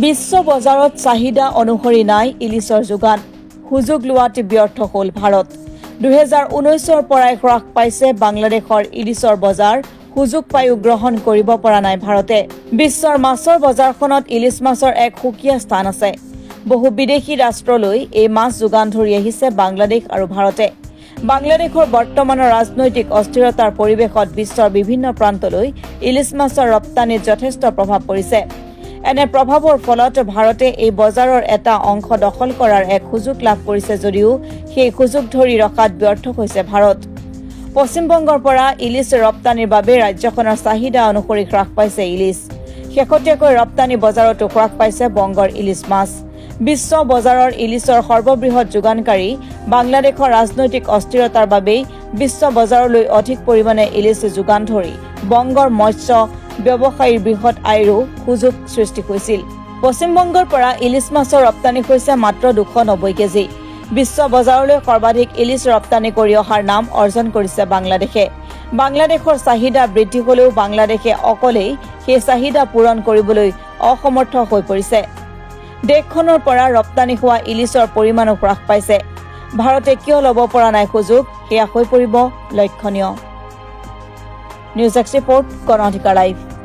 বিশ্ব বজাৰত চাহিদা অনুসৰি নাই ইলিছৰ যোগান সুযোগ লোৱাত ব্যৰ্থ হ'ল ভাৰত 2019ৰ পৰাই হ্ৰাস পাইছে বাংলাদেশৰ ইলিছৰ বজাৰ সুযোগ পায়ো গ্ৰহণ কৰিব পৰা নাই ভাৰতে বিশ্বৰ মাছৰ বজাৰখনত ইলিছ মাছৰ এক সুকীয়া স্থান আছে বহু বিদেশী ৰাষ্ট্ৰলৈ এই মাছ যোগান ধৰি আহিছে বাংলাদেশ আৰু ভাৰতে বাংলাদেশৰ বৰ্তমানৰ ৰাজনৈতিক অস্থিৰতাৰ পৰিৱেশত বিশ্বৰ বিভিন্ন প্ৰান্তলৈ ইলিছ মাছৰ ৰপ্তানিত যথেষ্ট প্ৰভাৱ পৰিছে এনে প্ৰভাৱৰ ফলত ভাৰতে এই বজাৰৰ এটা অংশ দখল কৰাৰ এক সুযোগ লাভ কৰিছে যদিও সেই সুযোগ ধৰি ৰখাত ব্যৰ্থ হৈছে ভাৰত পশ্চিম বংগৰ পৰা ইলিছ ৰপ্তানিৰ বাবে ৰাজ্যখনৰ চাহিদা অনুসৰি হ্ৰাস পাইছে ইলিছ শেহতীয়াকৈ ৰপ্তানি বজাৰতো হ্ৰাস পাইছে বংগৰ ইলিছ মাছ বিশ্ব বজাৰৰ ইলিছৰ সৰ্ববৃহৎ যোগানকাৰী বাংলাদেশৰ ৰাজনৈতিক অস্থিৰতাৰ বাবে বিশ্ব বজাৰলৈ অধিক পৰিমাণে ইলিছ যোগান ধৰি বংগৰ মৎস্য ব্যৱসায়ীৰ বৃহৎ আয়ৰো সুযোগ সৃষ্টি হৈছিল পশ্চিম বংগৰ পৰা ইলিছ মাছৰ ৰপ্তানি হৈছে মাত্ৰ 290 কেজি বিশ্ব বজাৰলৈ সৰ্বাধিক ইলিছ ৰপ্তানি কৰি অহাৰ নাম অৰ্জন কৰিছে বাংলাদেশে বাংলাদেশৰ চাহিদা বৃদ্ধি হ'লেও বাংলাদেশে অকলেই সেই চাহিদা পূৰণ কৰিবলৈ অসমৰ্থ হৈ পৰিছে দেশখনৰ পৰা ৰপ্তানি হোৱা ইলিছৰ পৰিমাণো হ্ৰাস পাইছে ভাৰতে কিয় ল'ব পৰা নাই সুযোগ সেয়া হৈ পৰিব লক্ষণীয় নিউজ এক্সপোৰ্ট গণ অধিকাৰ লাইভ